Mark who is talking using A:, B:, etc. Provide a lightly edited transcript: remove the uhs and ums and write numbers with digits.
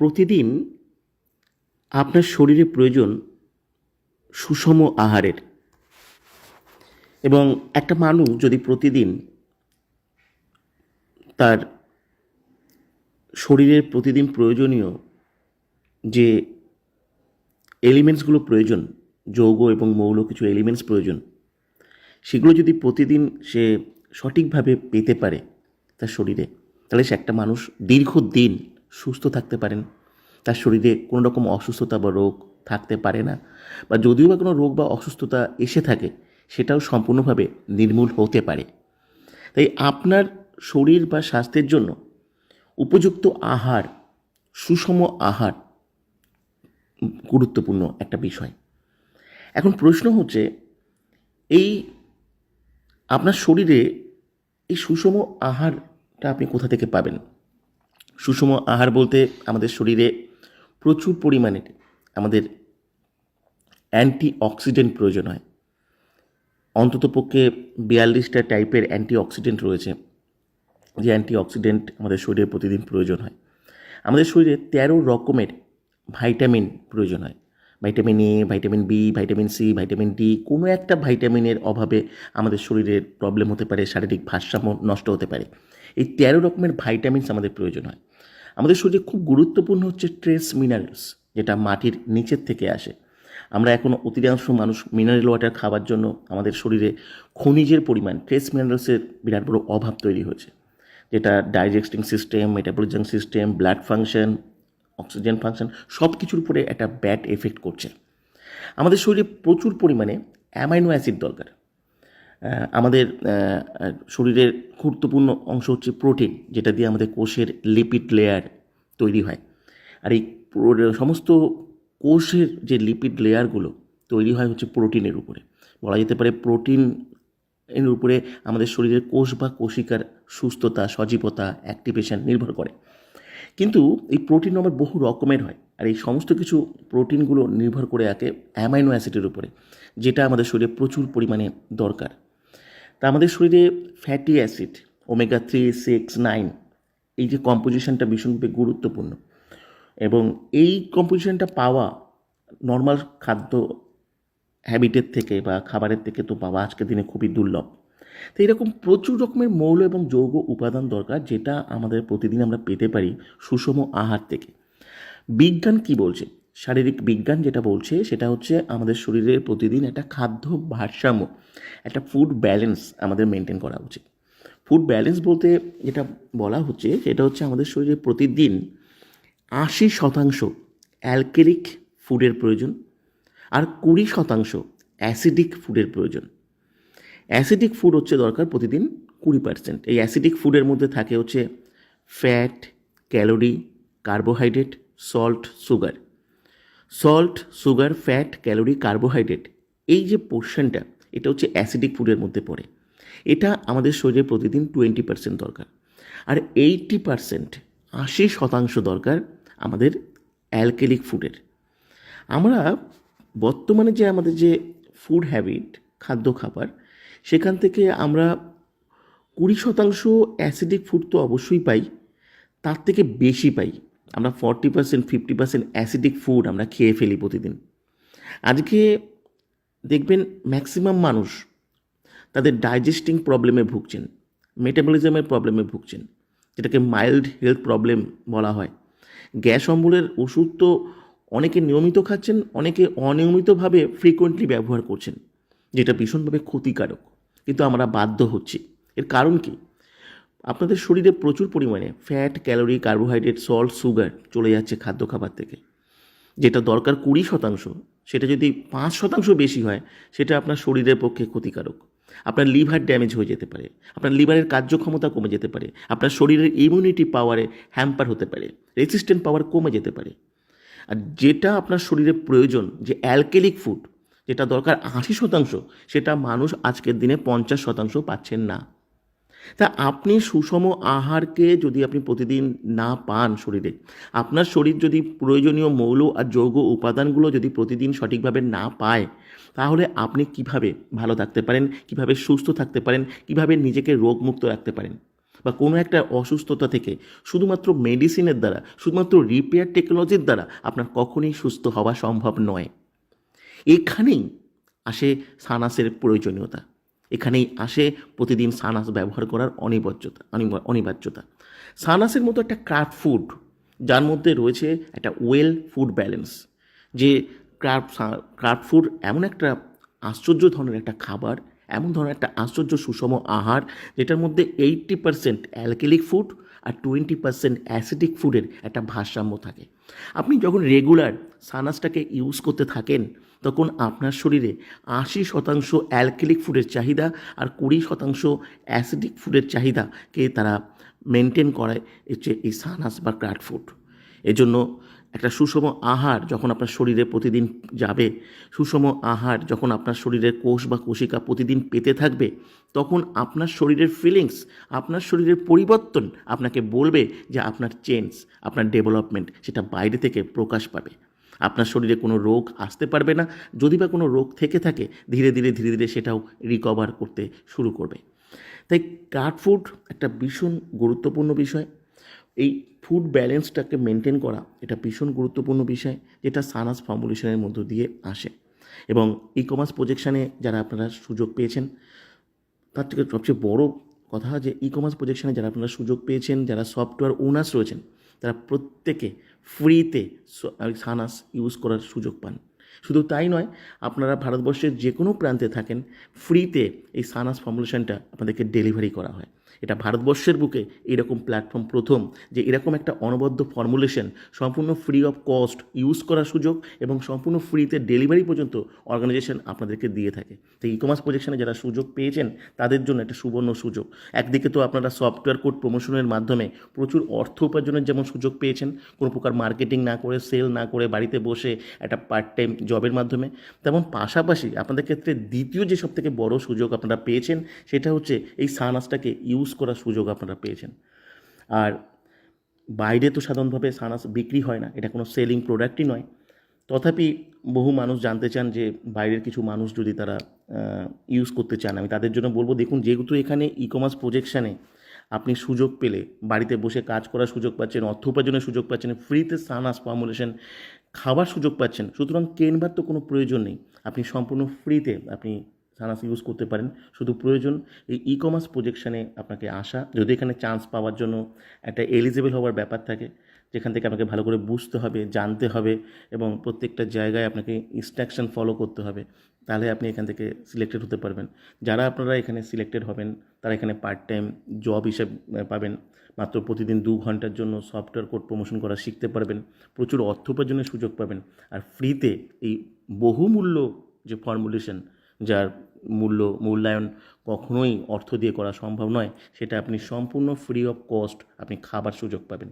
A: প্রতিদিন আপনার শরীরে প্রয়োজন সুষম আহারের। এবং একটা মানুষ যদি প্রতিদিন তার শরীরের প্রতিদিন প্রয়োজনীয় যে এলিমেন্টসগুলো প্রয়োজন, যৌগ এবং মৌল কিছু এলিমেন্টস প্রয়োজন, সেগুলো যদি প্রতিদিন সে সঠিকভাবে পেতে পারে তার শরীরে, তাহলে সে একটা মানুষ দীর্ঘদিন সুস্থ থাকতে পারেন। তার শরীরে কোনো রকম অসুস্থতা বা রোগ থাকতে পারে না, বা যদিও বা কোনো রোগ বা অসুস্থতা এসে থাকে সেটাও সম্পূর্ণভাবে নির্মূল হতে পারে। তাই আপনার শরীর বা স্বাস্থ্যের জন্য উপযুক্ত আহার, সুষম আহার গুরুত্বপূর্ণ একটা বিষয়। এখন প্রশ্ন হচ্ছে, এই আপনার শরীরে এই সুষম আহারটা আপনি কোথা থেকে পাবেন? সুষম আহার বলতে আমাদের শরীরে প্রচুর পরিমাণে আমাদের অ্যান্টিঅক্সিডেন্ট প্রয়োজন হয়। অন্ততপক্ষে 42টা টাইপের অ্যান্টিঅক্সিডেন্ট রয়েছে, যে অ্যান্টিঅক্সিডেন্ট আমাদের শরীরে প্রতিদিন প্রয়োজন হয়। আমাদের শরীরে 13 রকমের ভাইটামিন প্রয়োজন হয়। Vitamin A, vitamin B, vitamin C, vitamin D. কোনো একটা ভাইটামিনের অভাবে আমাদের শরীরের প্রবলেম হতে পারে, শারীরিক ভারসাম্য নষ্ট হতে পারে। এই 13 রকমের ভাইটামিনস আমাদের প্রয়োজন হয়। আমাদের শরীরে খুব গুরুত্বপূর্ণ হচ্ছে ট্রেস মিনারেলস, যেটা মাটির নিচের থেকে আসে। আমরা এখন অধিকাংশ মানুষ মিনারেল ওয়াটার খাওয়ার জন্য আমাদের শরীরে খনিজের পরিমাণ, ট্রেস মিনারেলসের বিরাট বড় অভাব তৈরি হয়েছে, যেটা digesting system, metabolism system, blood function, oxygen function সব কিছুর উপরে একটা ব্যাড এফেক্ট করছে। আমাদের শরীরে প্রচুর পরিমাণে অ্যামাইনো অ্যাসিড দরকার। আমাদের শরীরের গুরুত্বপূর্ণ অংশ হচ্ছে প্রোটিন, যেটা দিয়ে আমাদের কোষের লিপিড লেয়ার তৈরি হয়। আর এই সমস্ত কোষের যে লিপিড লেয়ারগুলো তৈরি হয় হচ্ছে প্রোটিনের উপরে। বলা যেতে পারে প্রোটিন এর উপরে আমাদের শরীরের কোষ বা কোষিকার সুস্থতা, সজীবতা, অ্যাক্টিভেশন নির্ভর করে। কিন্তু এই প্রোটিন আবার বহু রকমের হয়, আর এই সমস্ত কিছু প্রোটিনগুলো নির্ভর করে থাকে অ্যামাইনো অ্যাসিডের উপরে, যেটা আমাদের শরীরে প্রচুর পরিমাণে দরকার। তা আমাদের শরীরে ফ্যাটি অ্যাসিড, ওমেগা 3, 6, 9, এই যে কম্পোজিশনটা ভীষণভাবে গুরুত্বপূর্ণ, এবং এই কম্পোজিশনটা পাওয়া নর্মাল খাদ্য হ্যাবিটের থেকে বা খাবারের থেকে তো পাওয়া আজকের দিনে খুবই দুর্লভ। তো এরকম প্রচুর রকমের মৌল এবং যৌগ উপাদান দরকার, যেটা আমাদের প্রতিদিন আমরা পেতে পারি সুষম আহার থেকে। বিজ্ঞান কি বলছে? শারীরিক বিজ্ঞান যেটা বলছে সেটা হচ্ছে আমাদের শরীরের প্রতিদিন একটা খাদ্য ভারসাম্য, একটা ফুড ব্যালেন্স আমাদের মেনটেন করা উচিত। ফুড ব্যালেন্স বলতে যেটা বলা হচ্ছে সেটা হচ্ছে আমাদের শরীরে প্রতিদিন 80% অ্যালকেলিক ফুডের প্রয়োজন, আর 20% অ্যাসিডিক ফুডের প্রয়োজন। অ্যাসিডিক ফুড হচ্ছে দরকার প্রতিদিন 20%। এই অ্যাসিডিক ফুডের মধ্যে থাকে হচ্ছে fat, calorie, carbohydrate, salt, sugar. Salt, sugar, fat, calorie, carbohydrate, এই যে পোর্শনটা, এটা হচ্ছে অ্যাসিডিক ফুডের মধ্যে পড়ে। এটা আমাদের শরীরে প্রতিদিন 20% দরকার। আর 80% দরকার আমাদের অ্যালকেলিক ফুডের। আমরা বর্তমানে যে আমাদের যে ফুড হ্যাবিট, খাদ্য খাবার, সেখান থেকে আমরা 20% অ্যাসিডিক ফুড তো অবশ্যই পাই, তার থেকে বেশি পাই। আমরা 40%, 50% অ্যাসিডিক ফুড আমরা খেয়ে ফেলি প্রতিদিন। আজকে দেখবেন ম্যাক্সিমাম মানুষ তাদের ডাইজেস্টিং প্রবলেমে ভুগছেন, মেটাবলিজমের প্রবলেমে ভুগছেন, যেটাকে মাইল্ড হেলথ প্রবলেম বলা হয়। গ্যাস অম্বলের ওষুধ তো অনেকে নিয়মিত খাচ্ছেন, অনেকে অনিয়মিতভাবে ফ্রিকোয়েন্টলি ব্যবহার করছেন, যেটা ভীষণভাবে ক্ষতিকারক, কিন্তু আমরা বাধ্য হচ্ছি। এর কারণ কি? আপনাদের শরীরে প্রচুর পরিমাণে fat, calorie, carbohydrate, salt, sugar চলে যাচ্ছে খাদ্য খাবার থেকে। যেটা দরকার 20%, সেটা যদি 5% বেশি হয়, সেটা আপনার শরীরের পক্ষে ক্ষতিকারক। আপনার লিভার ড্যামেজ হয়ে যেতে পারে, আপনার লিভারের কার্যক্ষমতা কমে যেতে পারে, আপনার শরীরের ইমিউনিটি পাওয়ারে হ্যাম্পার হতে পারে, রেসিস্ট্যান্ট পাওয়ার কমে যেতে পারে। আর যেটা আপনার শরীরে প্রয়োজন, যে অ্যালকেলিক ফুড, যেটা দরকার 80%, সেটা মানুষ আজকের দিনে 50% পাচ্ছেন না। তা আপনি সুষম আহারকে যদি আপনি প্রতিদিন না পান শরীরে, আপনার শরীর যদি প্রয়োজনীয় মৌল আর যৌগ উপাদানগুলো যদি প্রতিদিন সঠিকভাবে না পায়, তাহলে আপনি কিভাবে ভালো থাকতে পারেন, কিভাবে সুস্থ থাকতে পারেন, কিভাবে নিজেকে রোগমুক্ত রাখতে পারেন? বা কোনো একটা অসুস্থতা থেকে শুধুমাত্র মেডিসিনের দ্বারা, শুধুমাত্র রিপেয়ার টেকনোলজির দ্বারা আপনার কখনোই সুস্থ হওয়া সম্ভব নয়। এখানেই আসে সানাসের প্রয়োজনীয়তা, এখানেই আসে প্রতিদিন সানাস ব্যবহার করার অনিবার্যতা। সানাসের মতো একটা ক্রাফট ফুড, যার মধ্যে রয়েছে একটা ওয়েল ফুড ব্যালেন্স, যে ক্রাফট ফুড এমন একটা আশ্চর্য ধরনের একটা খাবার, এমন ধরনের একটা আশ্চর্য সুষম আহার, যেটার মধ্যে 80% অ্যালকালিক ফুড আর 20% অ্যাসিডিক ফুডের একটা ভারসাম্য থাকে। আপনি যখন রেগুলার সানাসটাকে ইউজ করতে থাকেন, তখন আপনার শরীরে 80% অ্যালকালিক ফুডের চাহিদা আর 20% অ্যাসিডিক ফুডের চাহিদাকে তারা মেনটেন করায় হচ্ছে এই সানাস বা ক্রাফট ফুড। এজন্য একটা সুষম আহার যখন আপনার শরীরে প্রতিদিন যাবে, সুষম আহার যখন আপনার শরীরের কোষ বা কোশিকা প্রতিদিন পেতে থাকবে, তখন আপনার শরীরের ফিলিংস, আপনার শরীরের পরিবর্তন আপনাকে বলবে যে আপনার চেঞ্জ, আপনার ডেভেলপমেন্ট সেটা বাইরে থেকে প্রকাশ পাবে। আপনার শরীরে কোনো রোগ আসতে পারবে না, যদি বা কোনো রোগ থেকে থাকে ধীরে ধীরে সেটাও রিকভার করতে শুরু করবে। তাই ক্রাফট ফুড একটা ভীষণ গুরুত্বপূর্ণ বিষয়। এই ফুড ব্যালেন্সটাকে মেনটেন করা এটা ভীষণ গুরুত্বপূর্ণ বিষয়, যেটা সানাস ফর্মুলেশনের মধ্য দিয়ে আসে। এবং ই কমার্স প্রজেকশানে যারা আপনারা সুযোগ পেয়েছেন, তার থেকে সবচেয়ে বড় কথা যে ই কমার্স প্রজেকশানে যারা আপনারা সুযোগ পেয়েছেন, যারা সফটওয়্যার ওনার্স রয়েছেন, তারা প্রত্যেকে ফ্রিতে সানাস ইউজ করার সুযোগ পান। শুধু তাই নয়, আপনারা ভারতবর্ষের যে কোনো প্রান্তে থাকেন, ফ্রিতে এই সানাস ফর্মুলেশনটা আপনাদেরকে ডেলিভারি করা হয়। এটা ভারতবর্ষের বুকে এরকম প্ল্যাটফর্ম প্রথম, যে এরকম একটা অনবদ্য ফর্মুলেশন সম্পূর্ণ ফ্রি অফ কস্ট ইউজ করার সুযোগ এবং সম্পূর্ণ ফ্রিতে ডেলিভারি পর্যন্ত অর্গানাইজেশন আপনাদেরকে দিয়ে থাকে। তো ই কমার্স প্রজেকশনে যারা সুযোগ পেয়েছেন, তাদের জন্য একটা সুবর্ণ সুযোগ। একদিকে তো আপনারা সফটওয়্যার কোড প্রমোশনের মাধ্যমে প্রচুর অর্থ উপার্জনের যেমন সুযোগ পেয়েছেন, কোনো প্রকার মার্কেটিং না করে, সেল না করে, বাড়িতে বসে একটা পার্ট টাইম জবের মাধ্যমে, তেমন পাশাপাশি আপনাদের ক্ষেত্রে দ্বিতীয় যে সবথেকে বড় সুযোগ আপনারা পেয়েছেন, সেটা হচ্ছে এই সানাসটাকে ইউজ করার সুযোগ আপনারা পেয়েছেন। আর বাইরে তো সাধারণভাবে সানাস বিক্রি হয় না, এটা কোনো সেলিং প্রোডাক্টই নয়। তথাপি বহু মানুষ জানতে চান যে বাইরের কিছু মানুষ যদি তারা ইউজ করতে চান, আমি তাদের জন্য বলবো, দেখুন, যেহেতু এখানে ই কমার্স প্রজেকশানে আপনি সুযোগ পেলে বাড়িতে বসে কাজ করার সুযোগ পাচ্ছেন, অর্থ উপার্জনের সুযোগ পাচ্ছেন, ফ্রিতে সানাস ফর্মুলেশন খাবার সুযোগ পাচ্ছেন, সুতরাং কেনবার তো কোনো প্রয়োজন নেই। আপনি সম্পূর্ণ ফ্রিতে আপনি সানাস ইউজ করতে পারেন। শুধু প্রয়োজন এই ই কমার্স প্রজেকশানে আপনাকে আসা, যদি এখানে চান্স পাওয়ার জন্য একটা এলিজিবল হওয়ার ব্যাপার থাকে, যেখান থেকে আপনাকে ভালো করে বুঝতে হবে, জানতে হবে এবং প্রত্যেকটা জায়গায় আপনাকে ইনস্ট্রাকশন ফলো করতে হবে, তাহলে আপনি এখান থেকে সিলেক্টেড হতে পারবেন। যারা আপনারা এখানে সিলেক্টেড হবেন, তারা এখানে পার্ট টাইম জব হিসেবে পাবেন, মাত্র প্রতিদিন 2 ঘন্টার জন্য সফটওয়্যার কোড প্রমোশন করা শিখতে পারবেন, প্রচুর অর্থ উপার্জনের সুযোগ পাবেন, আর ফ্রিতে এই বহুমূল্য যে ফর্মুলেশন, যার মূল্যায়ন কখনোই অর্থ দিয়ে করা সম্ভব নয়, সেটা আপনি সম্পূর্ণ ফ্রি অফ কস্ট আপনি খাবার সুযোগ পাবেন।